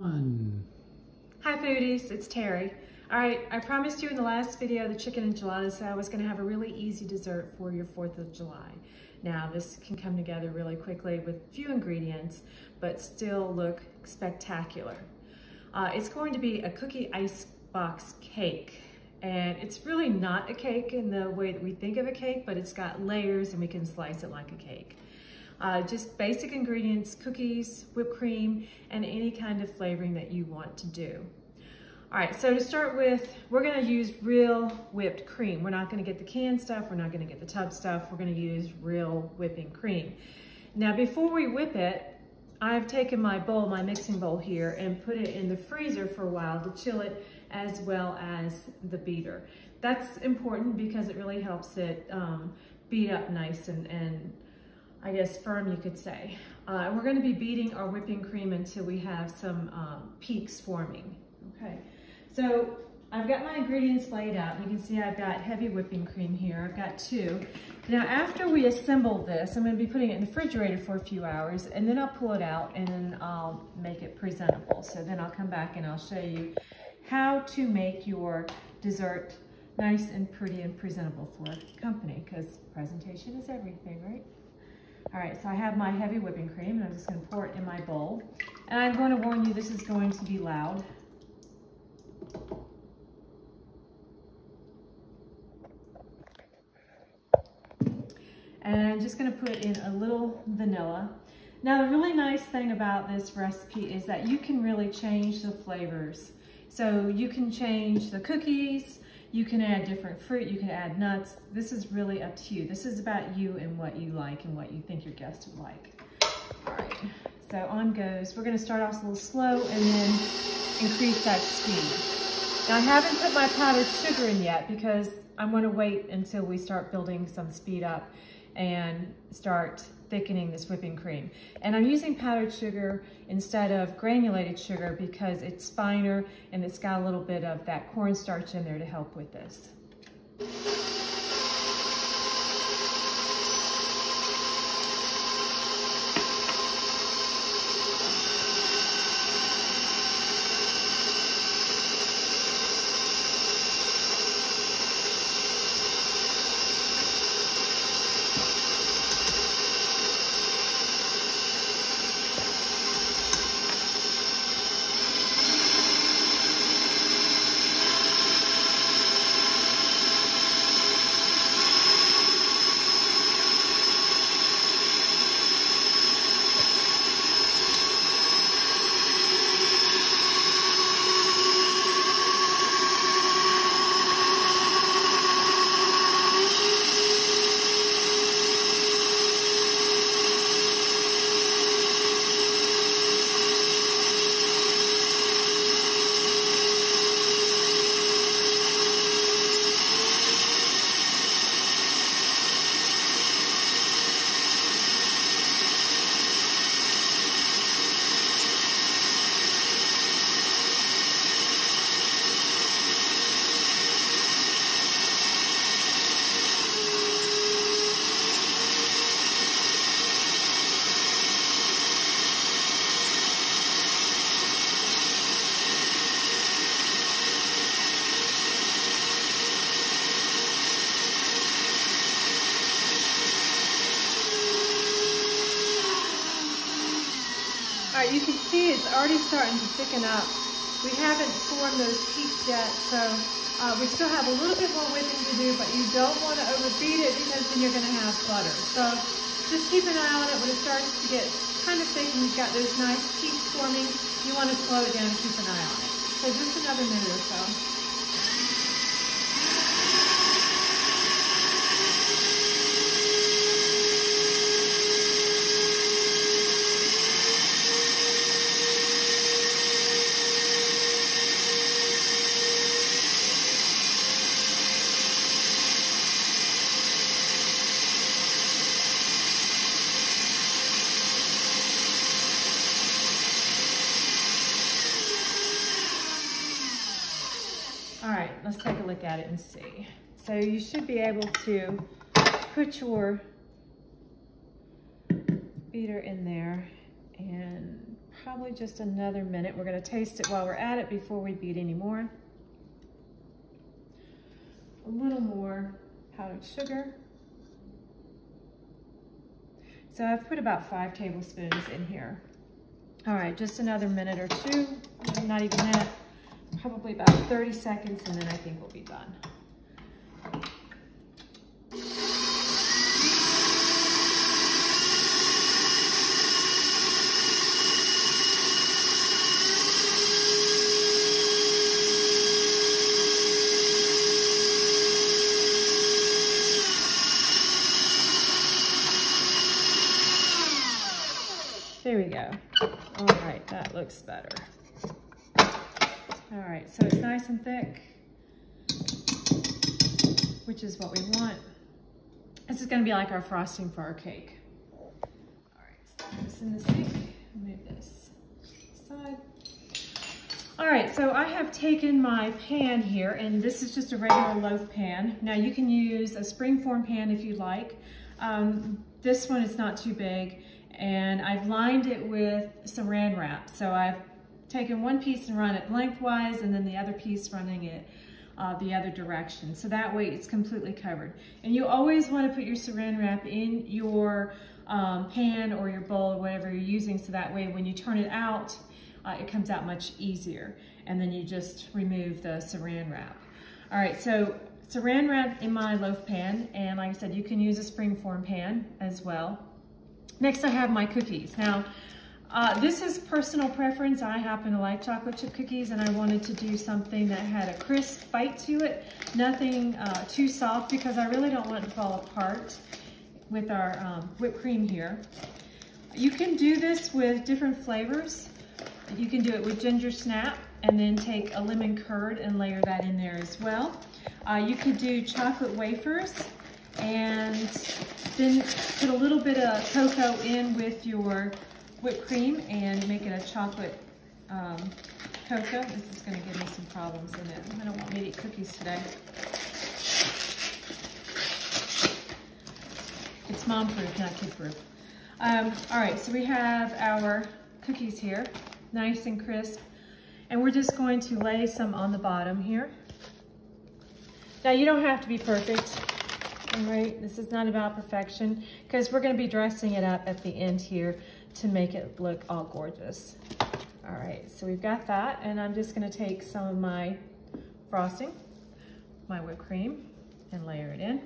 Fun. Hi foodies, it's Terry. All right, I promised you in the last video, the chicken enchiladas, that I was gonna have a really easy dessert for your 4th of July. Now this can come together really quickly with few ingredients, but still look spectacular. It's going to be a cookie icebox cake. And it's really not a cake in the way that we think of a cake, but it's got layers and we can slice it like a cake. Just basic ingredients, cookies, whipped cream, and any kind of flavoring that you want to do. All right, so to start with, we're gonna use real whipped cream. We're not gonna get the canned stuff, we're not gonna get the tub stuff, we're gonna use real whipping cream. Now before we whip it, I've taken my bowl, my mixing bowl here, and put it in the freezer for a while to chill it, as well as the beater. That's important because it really helps it beat up nice and I guess firm, you could say. We're gonna be beating our whipping cream until we have some peaks forming, okay? So I've got my ingredients laid out. You can see I've got heavy whipping cream here. I've got 2. Now after we assemble this, I'm gonna be putting it in the refrigerator for a few hours, and then I'll pull it out and then I'll make it presentable. So then I'll come back and I'll show you how to make your dessert nice and pretty and presentable for company, because presentation is everything, right? All right, so I have my heavy whipping cream and I'm just gonna pour it in my bowl. And I'm going to warn you, this is going to be loud. And I'm just gonna put in a little vanilla. Now the really nice thing about this recipe is that you can really change the flavors. So you can change the cookies, you can add different fruit, you can add nuts. This is really up to you. This is about you and what you like and what you think your guests would like. All right, so on goes. We're gonna start off a little slow and then increase that speed. Now I haven't put my powdered sugar in yet because I'm gonna wait until we start building some speed up and start thickening this whipping cream. And I'm using powdered sugar instead of granulated sugar because it's finer and it's got a little bit of that cornstarch in there to help with this. All right, you can see it's already starting to thicken up. We haven't formed those peaks yet, so we still have a little bit more whipping to do, but you don't want to overbeat it because then you're going to have butter. So just keep an eye on it. When it starts to get kind of thick and you've got those nice peaks forming, you want to slow it down and keep an eye on it. So just another minute or so. All right, let's take a look at it and see. So you should be able to put your beater in there and probably just another minute. We're gonna taste it while we're at it before we beat any more. A little more powdered sugar. So I've put about 5 tablespoons in here. All right, just another minute or two, not even that, probably about 30 seconds, and then I think we'll be done. There we go. All right, that looks better. All right, so it's nice and thick, which is what we want. This is gonna be like our frosting for our cake. All right, so put this in the sink, move this aside. All right, so I have taken my pan here, and this is just a regular loaf pan. Now you can use a springform pan if you like. This one is not too big, and I've lined it with saran wrap. So I've taken one piece and run it lengthwise, and then the other piece running it the other direction. So that way it's completely covered. And you always want to put your saran wrap in your pan or your bowl or whatever you're using, so that way when you turn it out, it comes out much easier. And then you just remove the saran wrap. All right, so saran wrap in my loaf pan, and like I said, you can use a springform pan as well. Next, I have my cookies. Now, this is personal preference. I happen to like chocolate chip cookies, and I wanted to do something that had a crisp bite to it, nothing too soft, because I really don't want it to fall apart with our whipped cream here. You can do this with different flavors. You can do it with ginger snap, and then take a lemon curd and layer that in there as well. You could do chocolate wafers, and then put a little bit of cocoa in with your whipped cream and make it a chocolate cocoa. This is going to give me some problems in it. I don't want me to eat cookies today. It's mom-proof, not kid-proof. All right, so we have our cookies here, nice and crisp. And we're just going to lay some on the bottom here. Now, you don't have to be perfect. All right, this is not about perfection, because we're going to be dressing it up at the end here to make it look all gorgeous. All right, so we've got that, and I'm just going to take some of my frosting, my whipped cream, and layer it in.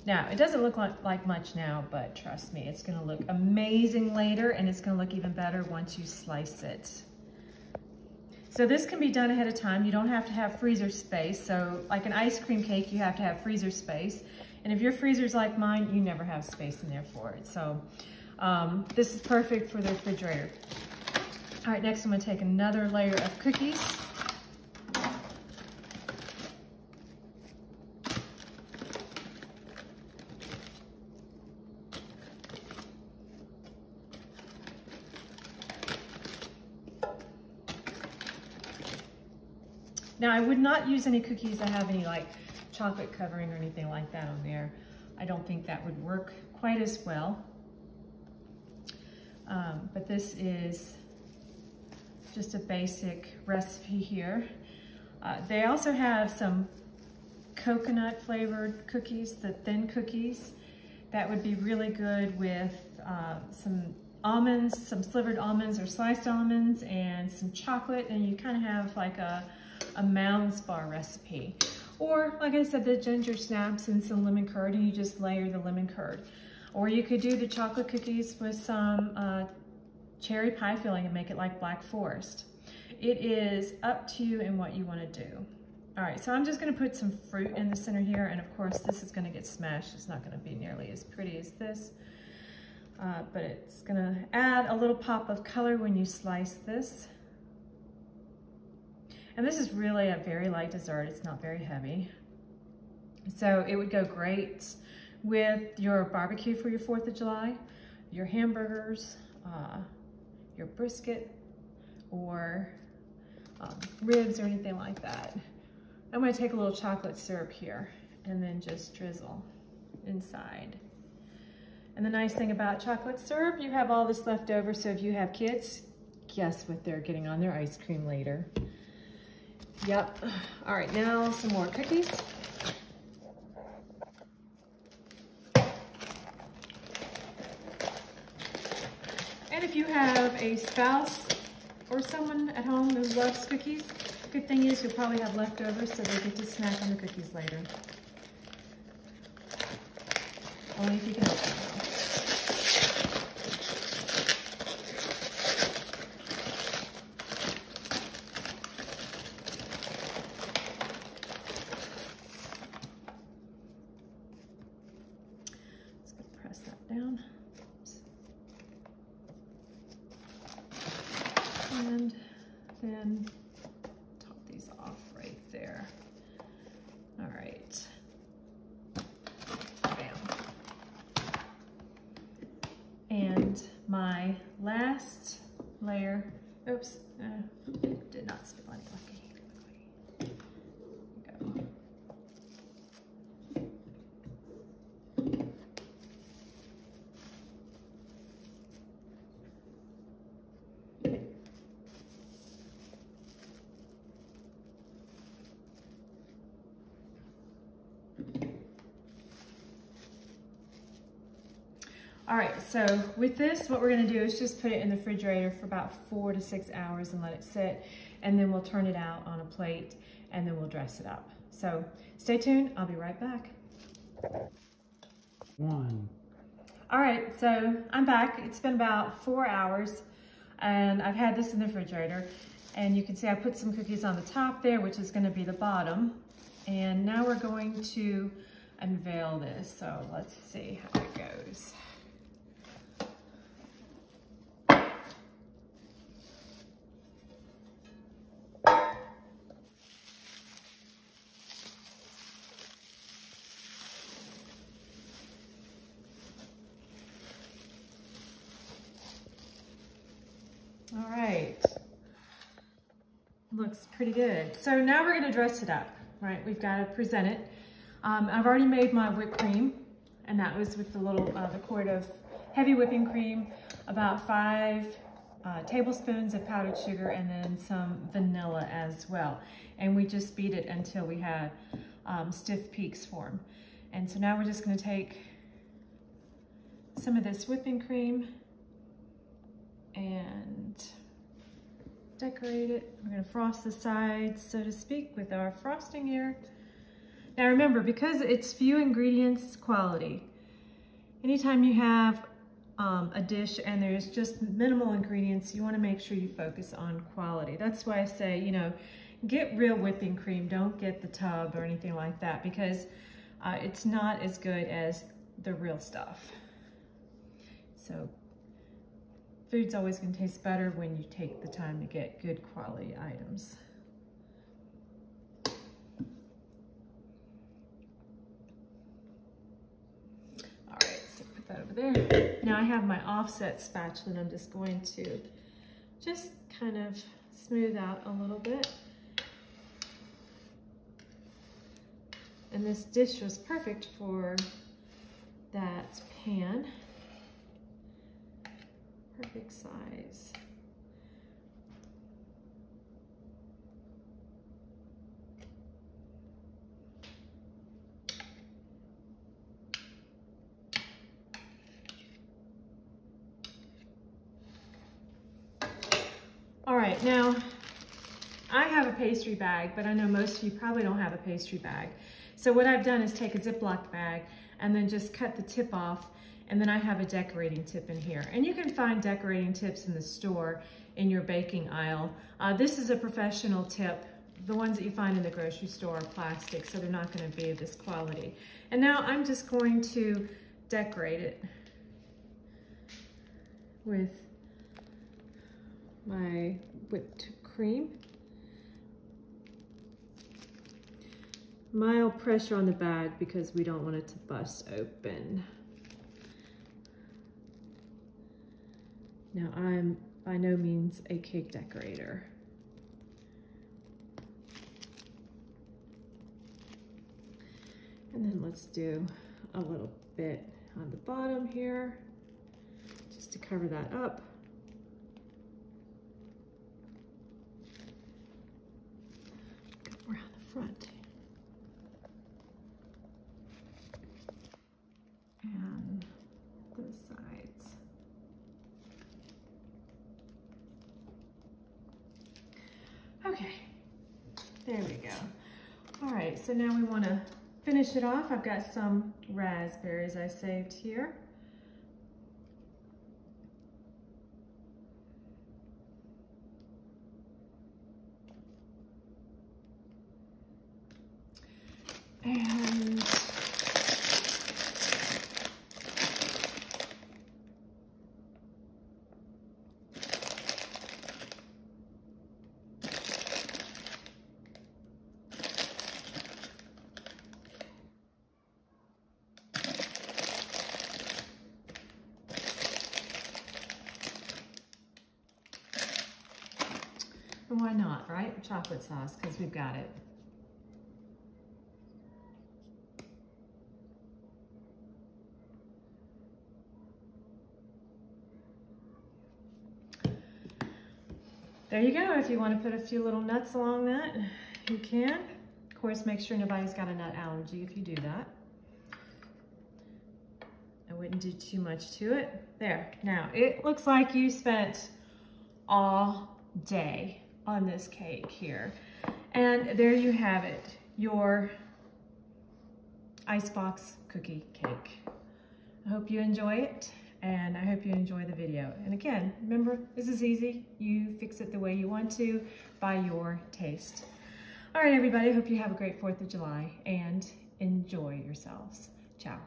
Now, it doesn't look like much now, but trust me, it's going to look amazing later, and it's going to look even better once you slice it. So this can be done ahead of time. You don't have to have freezer space. So like an ice cream cake, you have to have freezer space. And if your freezer's like mine, you never have space in there for it. So this is perfect for the refrigerator. All right, next I'm gonna take another layer of cookies. Now, I would not use any cookies that have any like chocolate covering or anything like that on there. I don't think that would work quite as well. But this is just a basic recipe here. They also have some coconut flavored cookies, the thin cookies. That would be really good with some almonds, some slivered almonds or sliced almonds, and some chocolate, and you kind of have like a Mounds bar recipe. Or, like I said, the ginger snaps and some lemon curd, and you just layer the lemon curd. Or you could do the chocolate cookies with some cherry pie filling and make it like Black Forest. It is up to you and what you want to do. All right, so I'm just going to put some fruit in the center here, and of course this is going to get smashed. It's not going to be nearly as pretty as this, but it's going to add a little pop of color when you slice this. And this is really a very light dessert. It's not very heavy. So it would go great with your barbecue for your 4th of July, your hamburgers, your brisket, or ribs or anything like that. I'm gonna take a little chocolate syrup here and then just drizzle inside. And the nice thing about chocolate syrup, you have all this left over, so if you have kids, guess what they're getting on their ice cream later. Yep. All right, now some more cookies. And if you have a spouse or someone at home who loves cookies, good thing is you'll probably have leftovers so they get to snack on the cookies later. Only if you can open them. Just gonna press that down. Oops. And then top these off right there. All right. Bam. And my last layer, oops, did not spit on it. Lucky. There we go. All right, so with this, what we're gonna do is just put it in the refrigerator for about 4 to 6 hours and let it sit, and then we'll turn it out on a plate, and then we'll dress it up. So stay tuned, I'll be right back. All right, so I'm back. It's been about 4 hours, and I've had this in the refrigerator, and you can see I put some cookies on the top there, which is gonna be the bottom, and now we're going to unveil this. So let's see how it goes. All right, looks pretty good. So now we're gonna dress it up, right? We've gotta present it. I've already made my whipped cream, and that was with the little, the quart of heavy whipping cream, about 5 tablespoons of powdered sugar, and then some vanilla as well. And we just beat it until we had stiff peaks form. And so now we're just gonna take some of this whipping cream and decorate it. We're gonna frost the sides, so to speak, with our frosting here. Now remember, because it's few ingredients, quality. Anytime you have a dish and there's just minimal ingredients, you wanna make sure you focus on quality. That's why I say, you know, get real whipping cream, don't get the tub or anything like that, because it's not as good as the real stuff. So food's always gonna taste better when you take the time to get good quality items. All right, so put that over there. Now I have my offset spatula, and I'm just going to just kind of smooth out a little bit. And this dish was perfect for that pan. Perfect size. All right, now I have a pastry bag, but I know most of you probably don't have a pastry bag. So what I've done is take a Ziploc bag and then just cut the tip off, and then I have a decorating tip in here. And you can find decorating tips in the store in your baking aisle. This is a professional tip. The ones that you find in the grocery store are plastic, so they're not gonna be of this quality. And now I'm just going to decorate it with my whipped cream. Mild pressure on the bag because we don't want it to bust open. Now I'm by no means a cake decorator. And then let's do a little bit on the bottom here, just to cover that up. Around the front. And the sides. Okay, there we go. All right, so now we want to finish it off. I've got some raspberries I saved here. And why not, right? Chocolate sauce, because we've got it. There you go. If you want to put a few little nuts along that, you can. Of course, make sure nobody's got a nut allergy if you do that. I wouldn't do too much to it. There. Now, it looks like you spent all day on this cake here. And there you have it, your Icebox cookie cake. I hope you enjoy it, and I hope you enjoy the video. And again, remember, this is easy. You fix it the way you want to, by your taste. All right, everybody, hope you have a great 4th of July, and enjoy yourselves. Ciao.